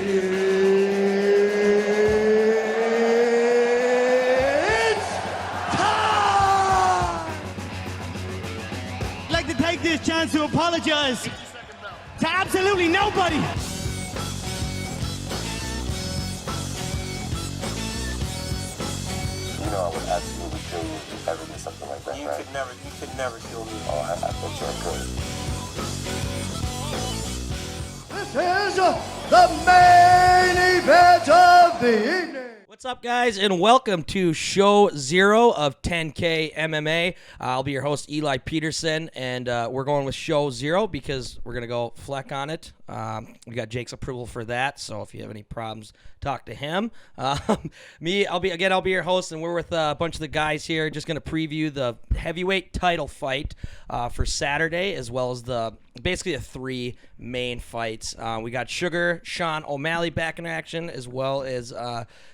It's time! I'd like to take this chance to apologize to absolutely nobody. You know I would absolutely kill you if you ever did something like that, right? You could never kill me. Oh, I bet you I could. This is the main event of the evening. What's up, guys, and welcome to Show 0 of 10K MMA. I'll be your host, Eli Peterson, and we're going with Show 0 because we're going to go Fleck on it. We got Jake's approval for that, so if you have any problems, talk to him. I'll be your host, and we're with a bunch of the guys here, just going to preview the heavyweight title fight for Saturday, as well as basically the three main fights. We got Sugar Sean O'Malley back in action, as well as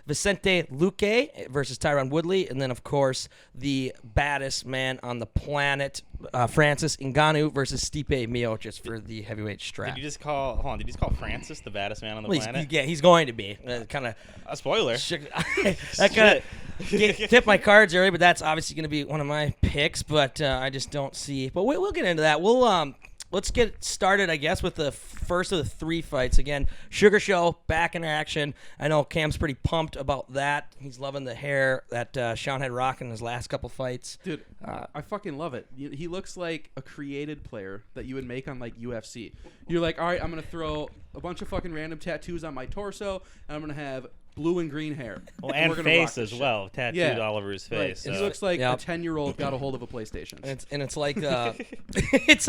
Vicente Luque versus Tyron Woodley, and then, of course, the baddest man on the planet, Francis Ngannou versus Stipe Miocic for the heavyweight strap. Did you just call Francis the baddest man on the planet? He's going to be. Kind of a spoiler. That kind of tipped my cards early, but that's obviously going to be one of my picks. But I just don't see. But we'll get into that. Let's get started, I guess, with the first of the three fights. Again, Sugar Show back in action. I know Cam's pretty pumped about that. He's loving the hair that Sean had rocking in his last couple fights. Dude, I fucking love it. He looks like a created player that you would make on, like, UFC. You're like, all right, I'm going to throw a bunch of fucking random tattoos on my torso, and I'm going to have blue and green hair. Well, and face as well, tattooed all over his face. Right. So. He looks like a 10-year-old got a hold of a PlayStation. And it's like it's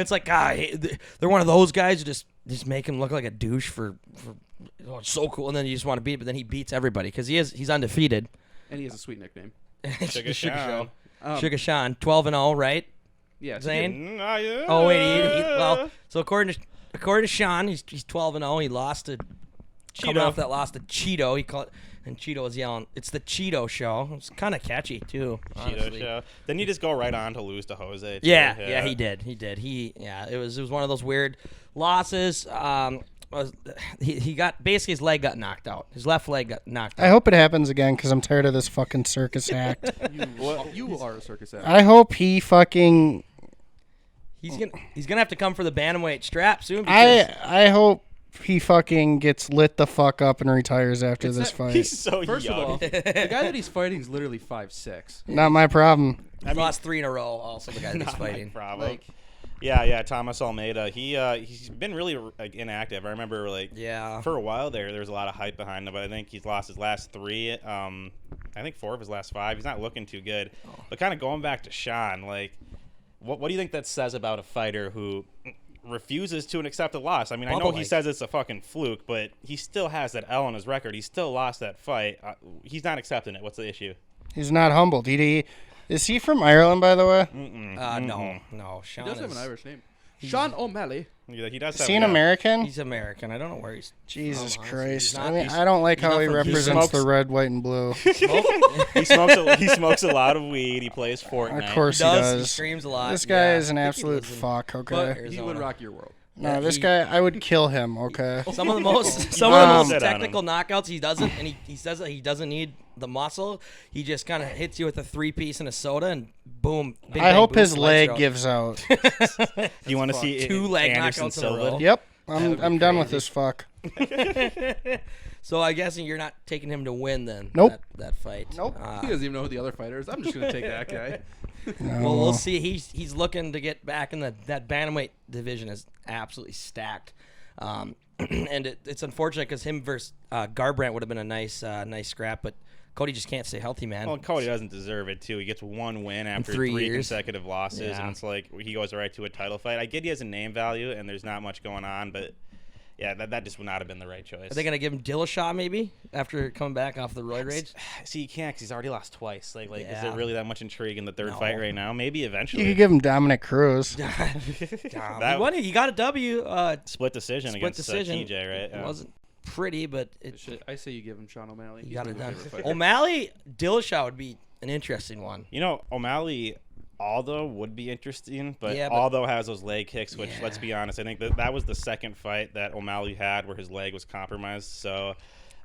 like they're one of those guys who just make him look like a douche for so cool, and then you just want to beat him, but then he beats everybody because he's undefeated. And he has a sweet nickname. Sugar Sean. Sugar Sean, 12-0, right? Yeah, Zane. Yeah. Oh wait, so according to Sean, he's 12-0. He lost to coming off that loss to Cheeto. He called it, and Cheeto was yelling, "It's the Cheeto Show." It's kind of catchy too. Honestly. Cheeto Show. Then you just go right on to lose to Jose. Yeah, he did. It was one of those weird losses. He got basically his leg got knocked out. His left leg got knocked out. I hope it happens again because I'm tired of this fucking circus act. You are a circus act. I hope he fucking. He's gonna have to come for the bantamweight strap soon. I hope he fucking gets lit the fuck up and retires after this fight. He's so First young. of all, the guy that he's fighting is literally 5'6". Not my problem. He lost 3 in a row. Also, the guy that he's fighting. Problem. Yeah, Thomas Almeida. He's been really inactive. I remember for a while there was a lot of hype behind him, but I think he's lost his last 3. I think 4 of his last 5. He's not looking too good. But kind of going back to Sean, what do you think that says about a fighter who refuses to accept a loss? I mean, I know he says it's a fucking fluke, but he still has that L on his record. He still lost that fight. He's not accepting it. What's the issue? He's not humbled. Is he from Ireland, by the way? No. Sean He does have an Irish name. Sean O'Malley. Yeah, he does. Is he an American? He's American. I don't know where he's. Jesus Christ! Not, I don't like how he represents the red, white, and blue. He smokes a lot of weed. He plays Fortnite. Of course he does. He streams a lot. This guy is an absolute fuck. Okay. But he would rock your world. No, this guy, I would kill him. Okay. Some of the most technical knockouts he doesn't, and he says that he doesn't need the muscle. He just kind of hits you with a 3-piece and a soda, and boom. I hope his leg gives out. Do you want to see 2 leg Anderson knockouts in a Silva? row? Yep. I'm done with this fuck. So I guess you're not taking him to win then. Nope. That fight. Nope. He doesn't even know who the other fighter is. I'm just going to take that guy. Well, we'll see. He's looking to get back in that bantamweight division is absolutely stacked, and it's unfortunate because him versus Garbrandt would have been a nice scrap, but Cody just can't stay healthy, man. Well, Cody doesn't deserve it too. He gets 1 win after 3 consecutive losses, and it's like he goes right to a title fight. I get he has a name value, and there's not much going on, but. Yeah, that just would not have been the right choice. Are they going to give him Dillashaw maybe after coming back off the roid rage? See, you can't because he's already lost twice. Is there really that much intrigue in the third fight right now? Maybe eventually. You could give him Dominic Cruz. He got a W. Split decision against TJ, right? It wasn't pretty, but I say you give him Sean O'Malley. You got it done. O'Malley, Dillashaw would be an interesting one. You know, O'Malley Aldo would be interesting, but Yeah, Aldo has those leg kicks, which, let's be honest, I think that was the second fight that O'Malley had where his leg was compromised. So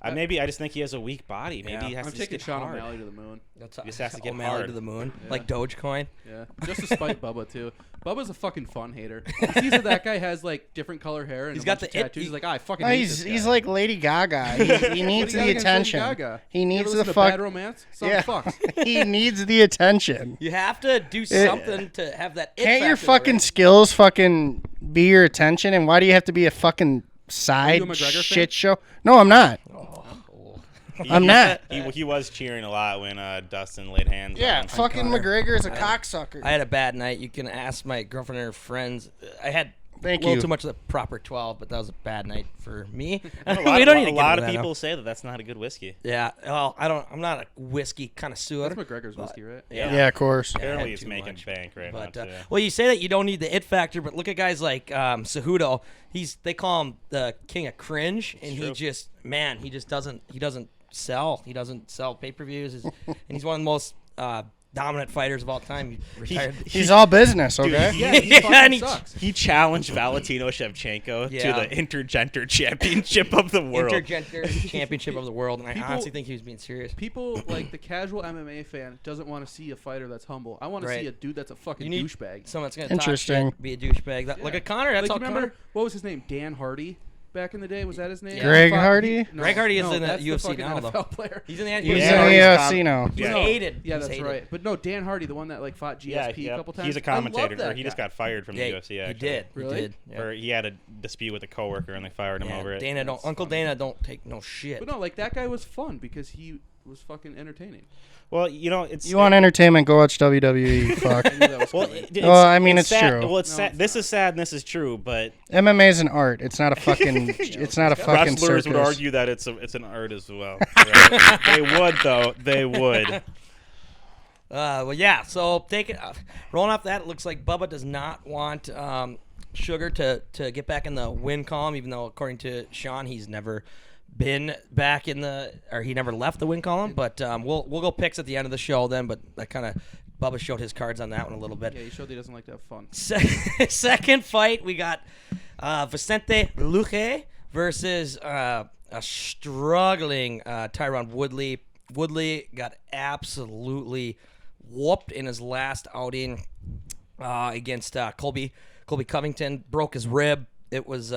I just think he has a weak body. Maybe he has I'm to taking get Sean hard. O'Malley to the moon. That's He just has to get O'Malley hard. to the moon, Yeah. like Dogecoin. Yeah, just to spite Bubba too. Bubba's a fucking fun hater. He sees that guy has like different color hair and He's a got bunch of the it- tattoos. He's like, I fucking No, hate he's this guy. he's like Lady Gaga. He needs What do the you got against Lady attention. Gaga? He You needs ever the listen to fuck. Bad Romance? Some Yeah. fucks. He needs the attention. You have to do something to have that. It Can't your factor, fucking right? skills fucking be your attention? And why do you have to be a fucking side a McGregor shit fan? show? No, I'm not. I'm not. He was cheering a lot when Dustin laid hands Yeah, on him. fucking Connor. McGregor is a cocksucker. I had a bad night. You can ask my girlfriend and her friends. I had Thank a little you. too much of the proper 12, but that was a bad night for me. A We lot, don't need to a get lot into of that people now. say that that's not a good whiskey. Yeah. Well, I'm not a whiskey connoisseur. That's McGregor's whiskey, right? Yeah, of course. Apparently had it's too making much. bank right But now, too. well, you say that you don't need the it factor, but look at guys like Cejudo. They call him the king of cringe, and true. he just doesn't sell. He doesn't sell pay-per-views, and he's one of the most dominant fighters of all time. He retired. He's all business, okay? Yeah, he Yeah, fucking and he- sucks. He challenged Valentino Shevchenko Yeah. to the Intergender Championship of the world. Intergender championship of the world, and I honestly think he was being serious. People like the casual MMA fan doesn't want to see a fighter that's humble. I want to Right. see a dude that's a fucking You need douchebag. someone that's gonna Interesting. talk shit, be a douchebag. Look Yeah. at Connor. That's Like, how remember Connor. what was his name? Dan Hardy back in the day. Was that his name? Greg Fuck, Hardy? Greg Hardy is in the that's UFC fucking now, though. NFL player. He's in the He's Yeah, in the he's UFC now. He's Yeah. hated. Yeah, He's that's hated. right. But no, Dan Hardy, the one that like fought GSP a couple times. He's a I love commentator. that Or he just guy. got fired from the Yeah, UFC. he Actually. did. Really? He did. Yeah. Or he had a dispute with a coworker and they fired him Yeah, over it. Dana don't. Uncle Dana don't take no shit. But no, like that guy was fun because he was fucking entertaining. Well, it's You want entertainment? Go watch WWE. Fuck. I knew that was Well, coming. Well, I mean, it's sad. true. Well, it's No, sad. it's This is sad and this is true, but MMA is an art. It's not a fucking. It's not a fucking wrestlers circus. would argue that it's an art as well. Right? They would, though. They would. Well, yeah. So take it. Rolling off that, it looks like Bubba does not want Sugar to get back in the win column, even though according to Sean, he's never been back in he never left the win column. But we'll go picks at the end of the show then. But that kind of Bubba showed his cards on that one a little bit. Yeah, he showed he doesn't like to have fun. Second fight, we got Vicente Luque versus a struggling Tyron Woodley. Woodley got absolutely whooped in his last outing against Colby Covington. Broke his rib. It was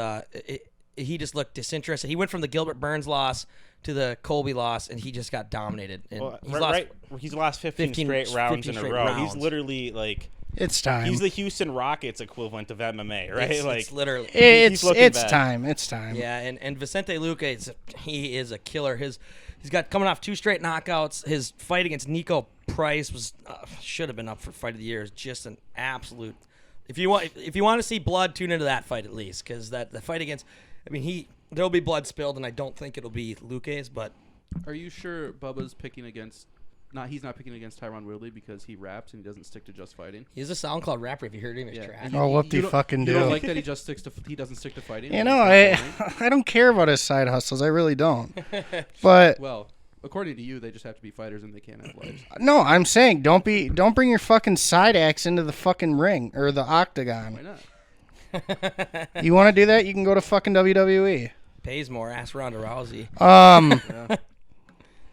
he just looked disinterested. He went from the Gilbert Burns loss to the Colby loss, and he just got dominated. And Well, he's he's lost 15 straight rounds in a straight row. rounds. He's literally like It's time. he's the Houston Rockets equivalent of MMA, right? It's literally. It's looking it's bad. time. It's time. Yeah, and Vicente Luque, he is a killer. He's got coming off 2 straight knockouts. His fight against Nico Price was should have been up for fight of the year. It's just an absolute. If you want to see blood, tune into that fight at least, because the fight against, I mean, there'll be blood spilled, and I don't think it'll be Luque's, but Are you sure Bubba's picking against? He's not picking against Tyron Woodley because he raps and he doesn't stick to just fighting. he's a SoundCloud rapper. If you heard him, he's trash. Oh, whoop de You don't- fucking You do. don't like that he doesn't stick to fighting. You know, I don't care about his side hustles. I really don't. But Well, according to you, they just have to be fighters and they can't have lives. no, I'm saying don't bring your fucking side acts into the fucking ring or the Why octagon. not? You want to do that? You can go to fucking WWE. Pays more. Ask Ronda Rousey.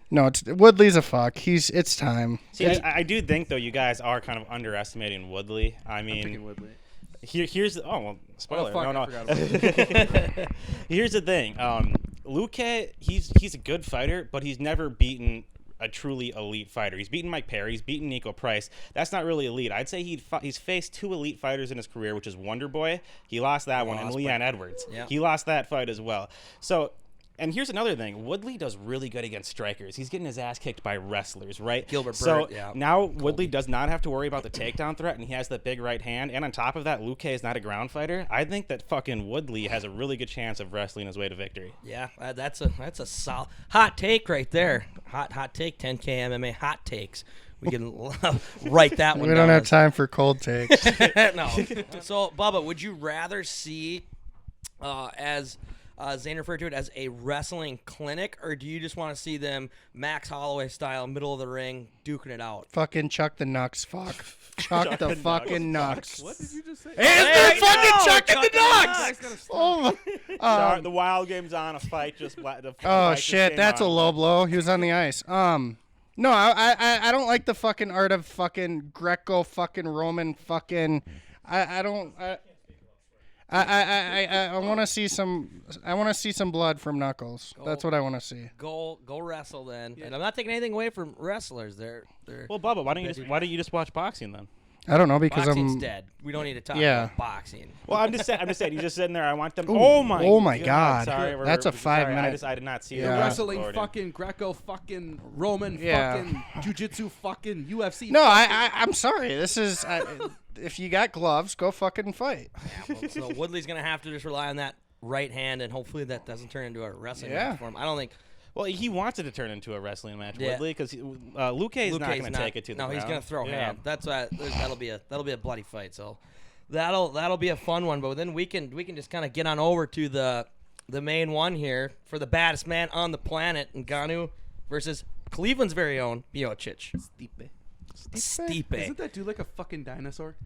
No, Woodley's a fuck. It's time. See, I do think though you guys are kind of underestimating Woodley. I I'm picking mean, Woodley. here's spoiler. fuck, no. I forgot about it. Here's the thing. Luque, he's a good fighter, but he's never beaten a truly elite fighter. He's beaten Mike Perry. He's beaten Nico Price. That's not really elite. I'd say he's faced 2 elite fighters in his career, which is Wonder Boy. He lost that one, and Leon Edwards. Yeah. He lost that fight as well. So. And here's another thing. Woodley does really good against strikers. He's getting his ass kicked by wrestlers, right? Gilbert So Burns, yeah. now Woodley does not have to worry about the takedown threat, and he has the big right hand. And on top of that, Luque is not a ground fighter. I think that fucking Woodley has a really good chance of wrestling his way to victory. Yeah, that's a solid hot take right there. Hot take. 10K MMA hot takes. We can write that one We down. don't have time for cold takes. No. So, Bubba, would you rather see as Zane referred to it as a wrestling clinic, or do you just want to see them Max Holloway style, middle of the ring, duking it out? Fucking chuck the Nux. Fuck. Chuck the fucking Nux. What did you just say? They're fucking chucking the Nux. Oh, the Wild Game's on a fight. Oh shit, that's a low blow. He was on the ice. No, I don't like the fucking art of fucking Greco fucking Roman fucking. I don't. I want to see some. I want to see some blood from Knuckles. That's what I want to see. Go wrestle then. Yeah. And I'm not taking anything away from wrestlers. They're well, Bubba. Why don't you just watch boxing then? I don't know because boxing's dead. We don't need to talk about boxing. Well, I'm just saying. You're just sitting there. I want them. Ooh, oh my God. Sorry, that's a 5 minute. I did not see that. Wrestling, fucking Greco, fucking Roman, fucking jiu-jitsu, fucking UFC. No, I'm sorry. This is. If you got gloves, go fucking fight. Yeah, well, so Woodley's gonna have to just rely on that right hand, and hopefully that doesn't turn into a wrestling match for him. I don't think. Well, he wants it to turn into a wrestling match, Woodley, because Luque is not going to take it to the ground. No, he's going to throw hand. That's why that'll be a bloody fight. So that'll be a fun one. But then we can just kind of get on over to the main one here for the baddest man on the planet, Ngannou versus Cleveland's very own Miocic. Stipe. Isn't that dude like a fucking dinosaur?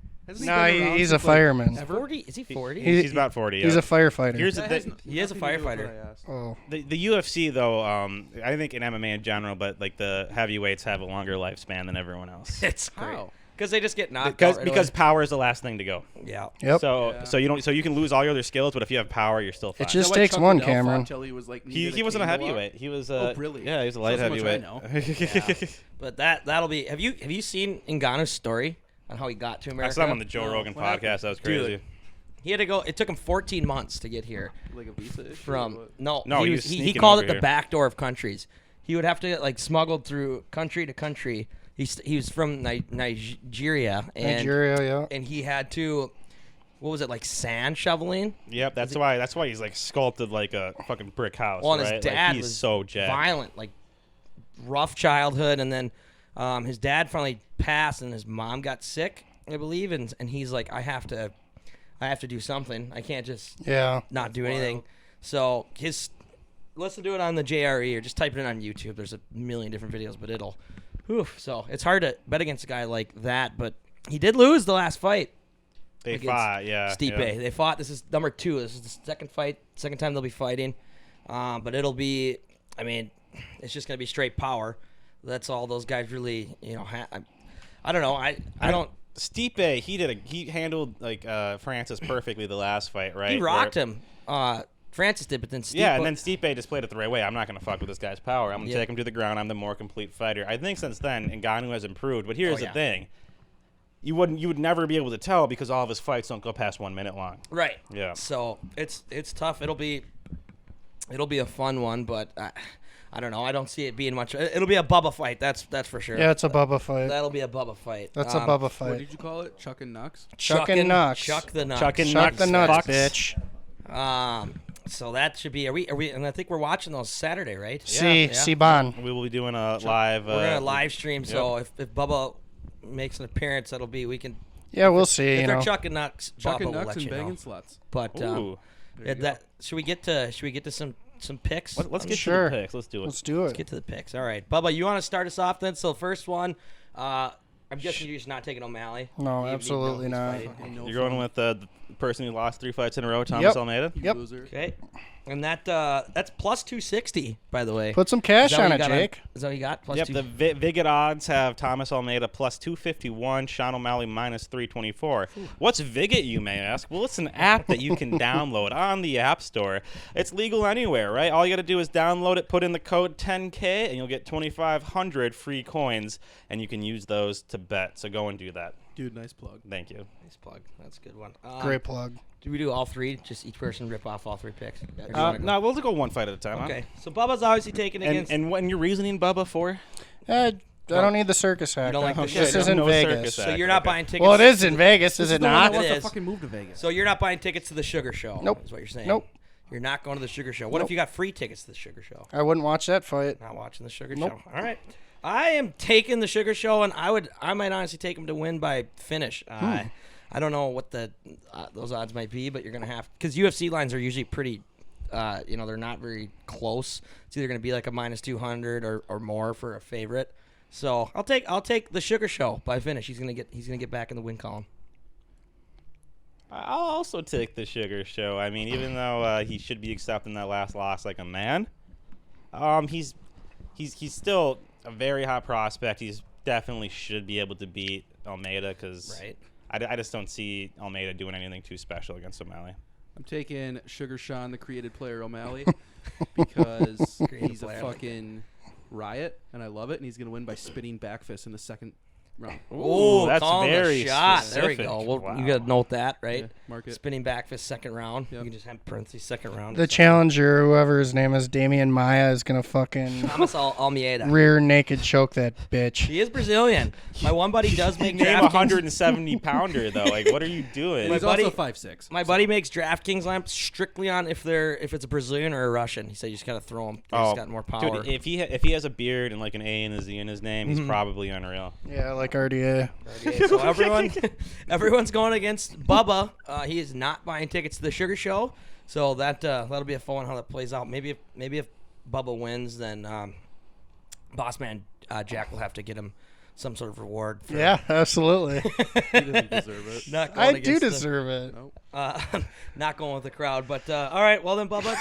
No, he's a fireman. 40? Is he 40? He's about 40. He's a firefighter. Here's the thing. He is a firefighter. Oh. The UFC though, I think in MMA in general, but like the heavyweights have a longer lifespan than everyone else. It's great. Because they just get knocked out. Because power is the last thing to go. Yeah. Yep. So you can lose all your other skills, but if you have power, you're still fine. It just takes one, Cameron. He was like he wasn't a heavyweight. He was really? Yeah, he was a light heavyweight. But that'll be. Have you seen Ngannou's story on how he got to America? I saw him on the Joe Rogan podcast. That was crazy. Dude, he had to go. It took him 14 months to get here. Like a visa issue? From no, he called it the back door of countries. He would have to get smuggled through country to country. He was from Nigeria. And he had to, what was it, sand shoveling? Yep, that's why he's sculpted like a fucking brick house. Well, and right? his dad he's was so jacked. Violent, rough childhood, and then his dad finally passed, and his mom got sick, I believe, and he's like, I have to do something. I can't just not do anything. So listen to it on the JRE or just type it in on YouTube. There's a million different videos, but it'll. So it's hard to bet against a guy like that, but he did lose the last fight. They fought, Stipe. Yeah. They fought. This is number 2. This is the second time they'll be fighting. But it'll be, it's just going to be straight power. That's all those guys really, I don't know. I don't. Stipe, he handled Francis perfectly the last fight, right? He rocked him. Francis did, but then Stipe. Yeah, and then Stipe just played it the right way. I'm not going to fuck with this guy's power. I'm going to take him to the ground. I'm the more complete fighter. I think since then, Ngannou has improved. But here's the thing. You would never be able to tell because all of his fights don't go past 1 minute long. Right. Yeah. So it's tough. It'll be a fun one, but I don't know. I don't see it being much. It'll be a Bubba fight. That's for sure. Yeah, it's a Bubba fight. That'll be a Bubba fight. That's a Bubba fight. What did you call it? Chuck and Nux? Chuck and Nux. Chuck the Nux. Chuck the Nuts, bitch. So that should be. Are we? And I think we're watching those Saturday, right? See Bon. We will be doing a live. We're gonna live stream. So if Bubba makes an appearance, that'll be we can. Yeah, we'll see. If they're Chuck and Nux, Chuck and Bubba will Nux let and you banging know. sluts. But should we get to some picks? Let's get to the picks. Let's do it. Let's do it. Let's get to the picks. All right, Bubba, you want to start us off then? So first one, I'm guessing you're just not taking O'Malley. No, absolutely not. You're going with the person who lost 3 fights in a row, Thomas Almeida? Yep. Okay. And that's plus 260, by the way. Put some cash on it, Jake. Is that what you got? Plus Yep, two? the Viget odds have Thomas Almeida plus 251, Sean O'Malley minus 324. What's Viget, you may ask? Well, it's an app that you can download on the App Store. It's legal anywhere, right? All you got to do is download it, put in the code 10K, and you'll get 2,500 free coins, and you can use those to bet. So go and do that. Dude, nice plug. Thank you. Nice plug. That's a good one. Great plug. Do we do all three? Just each person rip off all 3 picks? No, we'll go one fight at a time. Okay. So Bubba's obviously taking against. And what your reasoning, Bubba, for? I don't need the circus act. You don't like the This shit. is in No Vegas. circus So you're not buying tickets. Well, it is in Vegas, is it not? It Wants to is. fucking move to Vegas. So you're not buying tickets to the Sugar Show. Nope. Is what you're saying. Nope. You're not going to the Sugar Show. What if you got free tickets to the Sugar Show? I wouldn't watch that fight. Not watching the Sugar Nope. Show. All right. I am taking the Sugar Show, and I might honestly take him to win by finish. I don't know what those odds might be, but you're gonna have because UFC lines are usually pretty they're not very close. It's either going to be like a -200 or more for a favorite. So I'll take the Sugar Show by finish. He's gonna get back in the win column. I'll also take the Sugar Show. I mean, even though he should be accepting that last loss like a man, he's still a very hot prospect. He's definitely should be able to beat Almeida because I just don't see Almeida doing anything too special against O'Malley. I'm taking Sugar Sean, the created player O'Malley, because he's a fucking riot, and I love it, and he's going to win by spinning back fist in the second round. Oh, that's very shot. specific. There we go. Well, Wow. You got to note that, right? Yeah, mark it. Spinning back fist second round. Yep. You can just have parentheses second round. The challenger, whoever his name is, Damian Maia, is gonna fucking Thomas Almeida. rear naked choke that bitch. He is Brazilian. My one buddy does make Name a DraftKings. 170 pounder though. Like, what are you doing? He's buddy- also 5'6". My buddy makes DraftKings lamps strictly on if it's a Brazilian or a Russian. He said you just gotta throw them. He's got more power. Dude, if he has a beard and like an A and a Z in his name, he's probably unreal. Yeah, like RDA. Okay, so everyone's going against Bubba. He is not buying tickets to the Sugar Show, so that'll be a fun one how that plays out. Maybe if Bubba wins, then Bossman Jack will have to get him some sort of reward. For Yeah, absolutely. He doesn't deserve it. not going I do against deserve it. not going with the crowd. But all right, well then, Bubba.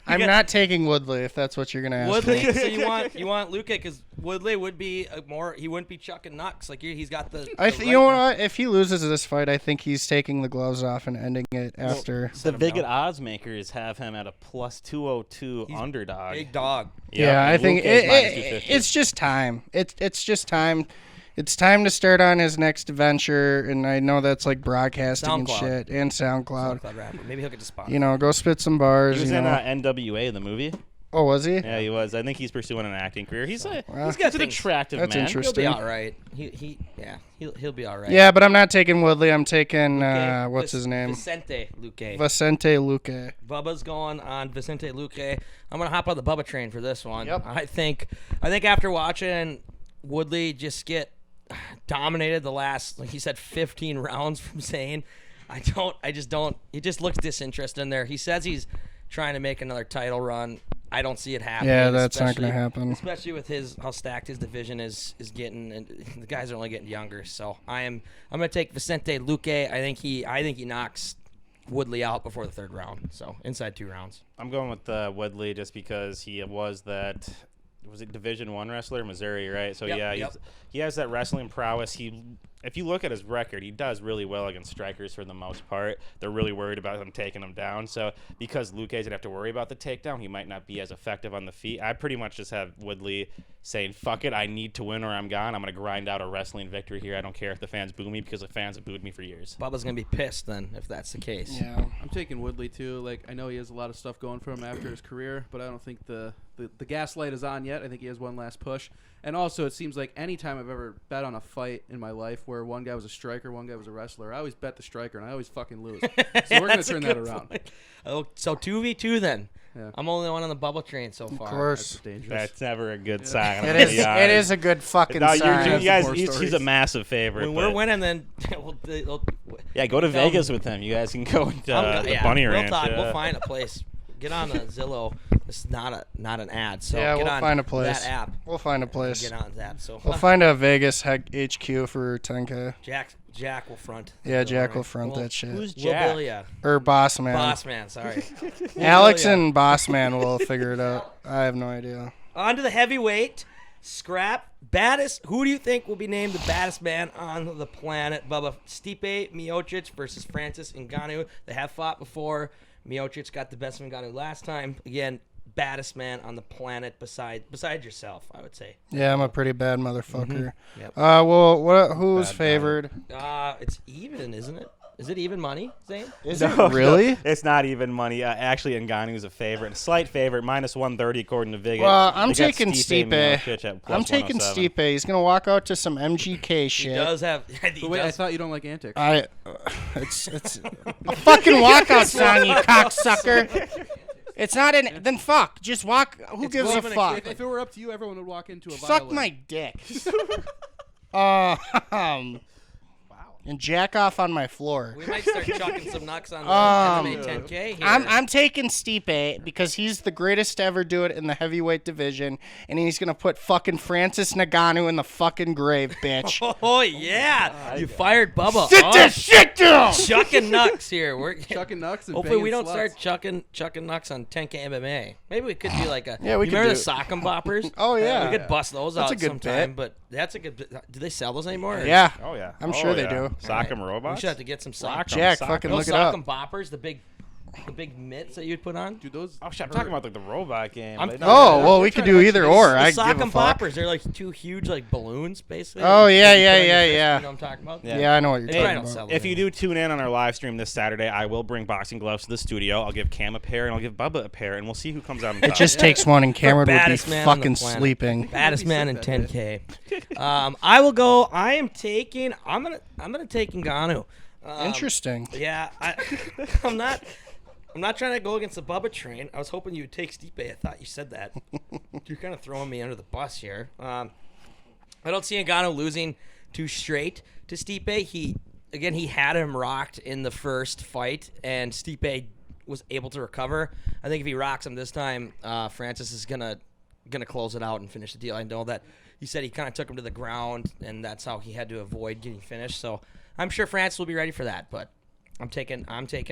I'm not taking Woodley if that's what you're gonna ask. Woodley. me. So you want Luque because Woodley would be he wouldn't be chucking knocks like he's got the. You know what? If he loses this fight, I think he's taking the gloves off and ending it after. The Viget odds makers have him at a +202 underdog. Big dog. Yeah, I and think Luque's -250. it's just time. It's just time. It's time to start on his next venture, and I know that's like broadcasting and SoundCloud. shit, and SoundCloud. SoundCloud rapper. Maybe he'll get to spot. Go spit some bars. He was you in know. NWA, the movie. Oh, was he? Yeah, he was. I think he's pursuing an acting career. He's Well, he's got an things. attractive That's man. interesting. He'll be all right. He'll be all right. Yeah, but I'm not taking Woodley. I'm taking Luque. what's his name? Vicente Luque. Vicente Luque. Bubba's going on Vicente Luque. I'm gonna hop on the Bubba train for this one. Yep. I think after watching Woodley just get dominated the last, like he said, 15 rounds from Zane, I just don't. He just looks disinterested in there. He says he's trying to make another title run. I don't see it happening. Yeah, that's not especially- gonna happen. Especially with how stacked his division is getting, and the guys are only getting younger. So I'm gonna take Vicente Luque. I think he knocks Woodley out before the third round. So inside 2 rounds. I'm going with Woodley just because he was it Division I wrestler, Missouri, right? So Yep. he has that wrestling prowess. If you look at his record, he does really well against strikers for the most part. They're really worried about him taking him down. So because Luque doesn't have to worry about the takedown, he might not be as effective on the feet. I pretty much just have Woodley saying, fuck it, I need to win or I'm gone. I'm going to grind out a wrestling victory here. I don't care if the fans boo me because the fans have booed me for years. Bubba's gonna be pissed then if that's the case. Yeah. I'm taking Woodley too. Like, I know he has a lot of stuff going for him after his career, but I don't think the gas light is on yet. I think he has one last push. And also, it seems like any time I've ever bet on a fight in my life where one guy was a striker, one guy was a wrestler, I always bet the striker, and I always fucking lose. So we're going to turn that around. Point. Oh, so 2v2 then. Yeah. I'm only one on the bubble train so far. Of course. That's dangerous. That's never a good sign. It is a good fucking No, sign. you guys, More he's a stories. massive favorite. When we're but- winning, then Yeah, go to Vegas with him. You guys can go to the Bunny we'll Ranch. talk. We'll find a place. Get on Zillow. It's not an ad. So Yeah, get we'll on find a place. that app. We'll find a place. Get on that. So We'll find a Vegas HQ for 10K. Jack will front. Yeah, Jack will front that shit. Who's We'll Jack? bill ya. Or Boss Man. Boss man. Sorry. Alex We'll bill ya. and Boss Man will figure it out. I have no idea. On to the heavyweight scrap. Baddest. Who do you think will be named the baddest man on the planet? Bubba. Stipe Miocic versus Francis Ngannou. They have fought before. Miocic got the best of Ngannou last time. Again, baddest man on the planet beside yourself, I would say. Yeah, I'm a pretty bad motherfucker. Yep. Well, who's Bad guy. favored? It's even, isn't it? Is it even money, Zane? Is it really? It's not even money. Actually, Ngannou's a favorite. A slight favorite, -130 according to Vegas. Well, I'm They got taking Stipe. Miocic at I'm taking +107. Stipe. He's gonna walk out to some MGK He shit. does have. He But wait, I does. thought you don't like antics. It's a fucking walkout song, you cocksucker. It's not an. Then fuck. Just walk. Who gives a moving fuck? If it were up to you, everyone would walk into a Suck violin. my dick. and jack off on my floor. We might start chucking some knocks on the MMA 10K here. I'm taking Stipe because he's the greatest to ever do it in the heavyweight division, and he's gonna put fucking Francis Ngannou in the fucking grave, bitch. Oh yeah, you fired Bubba. Sit this shit down. Chucking nucks here. We're chucking nucks. And hopefully we don't sluts. start chucking nucks on 10K MMA. Maybe we could do like a. Yeah, we you could remember do the sock'em boppers? Oh yeah, we could bust those That's out a good sometime. bit. But that's a good. Do they sell those anymore? Or? Yeah. Oh yeah. I'm sure they do. Sock'em robots. We should have to get some sock. Jack, fucking look it sock'em up. boppers, the big mitts that you'd put on. Dude, those. Oh shit! I'm talking about like the robot game. Well, we could do either or. I The give a sock'em fuck. boppers, they're like two huge like balloons, basically. Oh, Like, yeah, you put on your yeah, fist, yeah. You know what I'm talking about? Yeah, I know what you're They talking don't about. sell If them. you do tune in on our live stream this Saturday, I will bring boxing gloves to the studio. I'll give Cam a pair and I'll give Bubba a pair, and we'll see who comes out on top. It just takes one, and Cameron would be baddest man on the fucking planet. sleeping. Baddest man in that 10K. I will go. I'm gonna take Ngannou. Interesting. Yeah, I'm not trying to go against the Bubba train. I was hoping you would take Stipe. I thought you said that. You're kind of throwing me under the bus here. I don't see Ngannou losing too straight to Stipe. He had him rocked in the first fight, and Stipe was able to recover. I think if he rocks him this time, Francis is gonna close it out and finish the deal. I know that he said he kind of took him to the ground, and that's how he had to avoid getting finished. So I'm sure Francis will be ready for that, but I'm taking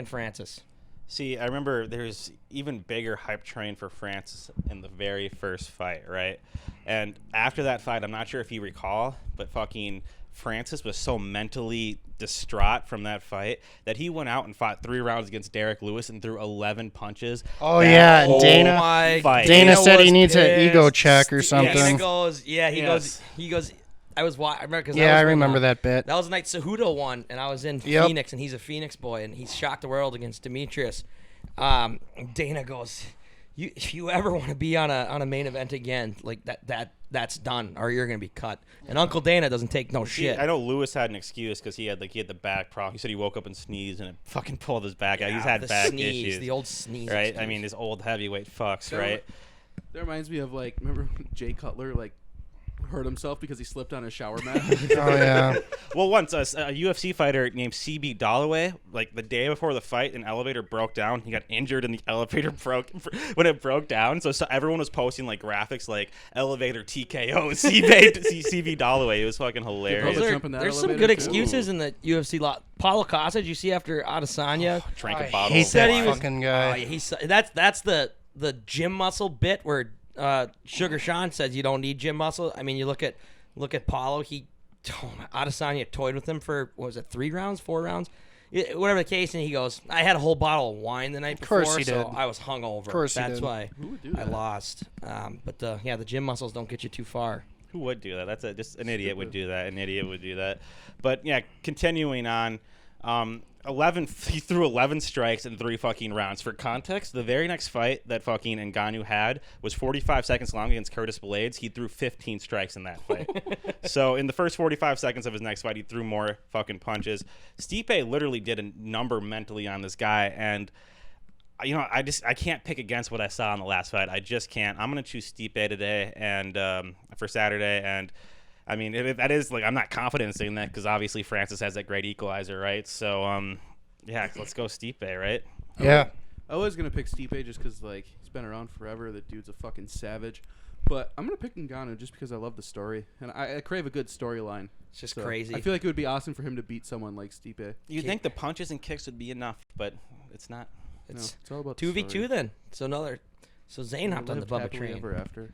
Francis. See, I remember there's even bigger hype train for Francis in the very first fight, right? And after that fight, I'm not sure if you recall, but fucking Francis was so mentally distraught from that fight that he went out and fought 3 rounds against Derek Lewis and threw 11 punches. Oh yeah, and Dana. Dana said he needs an ego check or something. Dana goes, he goes. I remember that bit. That was the night Cejudo won, and I was in Phoenix, and he's a Phoenix boy, and he shocked the world against Demetrius. Dana goes, if you ever want to be on a main event again, like that's done, or you're gonna be cut. And Uncle Dana doesn't take no shit. I know Lewis had an excuse because he had the back problem. He said he woke up and sneezed and it fucking pulled his back out. He's had back issues. The old sneeze. Right? Excuse. I mean, his old heavyweight fucks, right? That reminds me of remember when Jay Cutler hurt himself because he slipped on a shower mat. Oh yeah. Well, once a UFC fighter named CB Dollaway, the day before the fight, an elevator broke down. He got injured and the elevator broke when it broke down. So everyone was posting graphics like elevator TKO CB Dollaway. It was fucking hilarious. There's some good excuses in the UFC lot. Paulo Costa, did you see after Adesanya? Drank a bottle. He of said wine. he was fucking guy. That's the gym muscle bit where Sugar Sean says you don't need gym muscle. I mean, you look at Paulo. Adesanya toyed with him for, what was it, 3 rounds, 4 rounds, whatever the case, and he goes, I had a whole bottle of wine the night before, so I was hungover. Of course he that's did. why Who would do I that? lost. But the gym muscles don't get you too far. Who would do that? That's just an idiot would do that. An idiot would do that. But yeah, continuing on. 11. He threw 11 strikes in 3 fucking rounds. For context, the very next fight that fucking Ngannou had was 45 seconds long against Curtis Blades. He threw 15 strikes in that fight. So in the first 45 seconds of his next fight, he threw more fucking punches. Stipe literally did a number mentally on this guy, and I can't pick against what I saw in the last fight. I just can't. I'm gonna choose Stipe today and for Saturday. And I mean, that is I'm not confident in saying that because obviously Francis has that great equalizer, right? So yeah, let's go Stipe, right? Yeah. I was gonna pick Stipe just because he's been around forever. The dude's a fucking savage. But I'm gonna pick Ngannou just because I love the story and I crave a good storyline. It's just crazy. I feel like it would be awesome for him to beat someone like Stipe. You'd think the punches and kicks would be enough, but it's not. It's all about 2v2 then. So Zane hopped on the Bubba train. Ever after.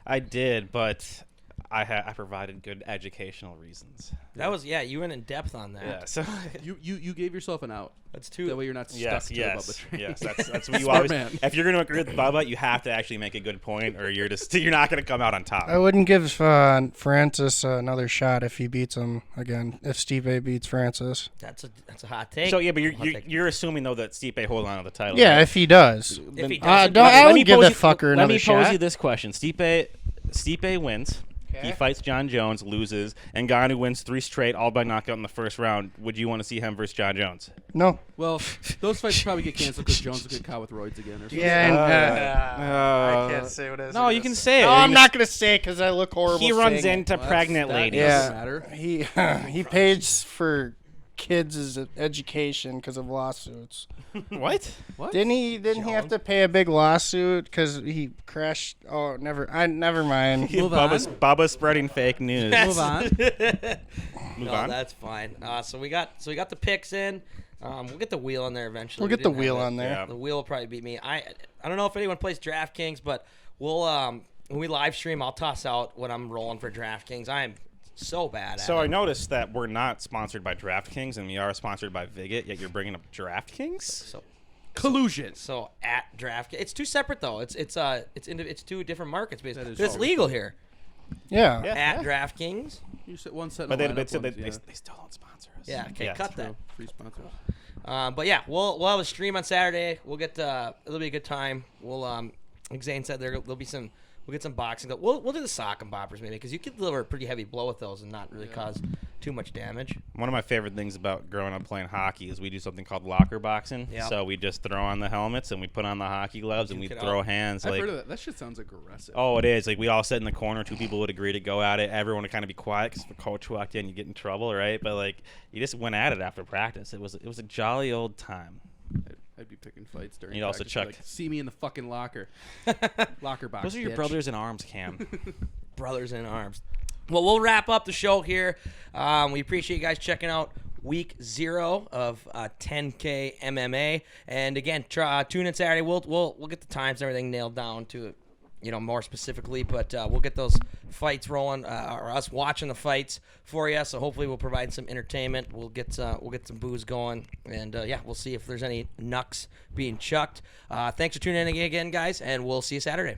I did, but I provided good educational reasons. That was you went in depth on that. Yeah, so You gave yourself an out. That's too. That way you're not stuck to the Bubba train. Yes, that's what you Smart always. man. If you're going to agree with Bubba, you have to actually make a good point, or you're not going to come out on top. I wouldn't give Francis another shot if he beats him again. If Stipe beats Francis. That's a hot take. So yeah, but you're assuming though that Stipe hold on to the title. Yeah, right? if he does. If he I doesn't, would give that fucker another shot. Let me pose you this question: Stipe wins. He fights John Jones, loses, and Ngannou wins 3 straight, all by knockout in the first round. Would you want to see him versus John Jones? No. Well, those fights probably get canceled because Jones will get caught with roids again or something. Yeah, I can't say what it is. No, you can say it. No, I'm not going to say it because I look horrible. He runs saying into Well, pregnant that ladies. doesn't matter. He pays for kids' education because of lawsuits. What? Didn't he have to pay a big lawsuit because he crashed? Oh, never mind. Bubba's spreading fake news. Move on. No, that's fine. So we got the picks in. We'll get the wheel on there eventually. We'll get the wheel on there. Yeah. The wheel will probably beat me. I don't know if anyone plays DraftKings, but we'll when we live stream, I'll toss out what I'm rolling for DraftKings. I am so bad at it. So I noticed that we're not sponsored by DraftKings, and we are sponsored by Viget, yet you're bringing up DraftKings? So collusion. So at DraftKings, it's two separate though. It's two different markets basically. is It's true. legal here. Yeah. At DraftKings. You sit one set. But they still don't sponsor us. Yeah. Okay. Yeah, cut that. Free sponsors. But yeah, we'll have a stream on Saturday. We'll get it'll be a good time. We'll like Zane said, there'll be some. We'll get some boxing. We'll do the sock and boppers maybe because you can deliver a pretty heavy blow with those and not really cause too much damage. One of my favorite things about growing up playing hockey is we do something called locker boxing. Yep. So we just throw on the helmets and we put on the hockey gloves and we throw hands. I've like, heard of that. That shit sounds aggressive. Oh, it is. Like we all sit in the corner. Two people would agree to go at it. Everyone would kind of be quiet because if a coach walked in, you get in trouble, right? But like you just went at it after practice. It was a jolly old time. I'd be picking fights during. You'd also practice, chuck. like, see me in the fucking locker. Locker box. Those are your bitch. brothers in arms, Cam. Brothers in arms. Well, we'll wrap up the show here. We appreciate you guys checking out week 0 of 10K MMA. And again, tune in Saturday. We'll get the times and everything nailed down to more specifically, but we'll get those fights rolling, or us watching the fights for you. So hopefully we'll provide some entertainment. We'll get some booze going, and we'll see if there's any knucks being chucked. Thanks for tuning in again, guys, and we'll see you Saturday.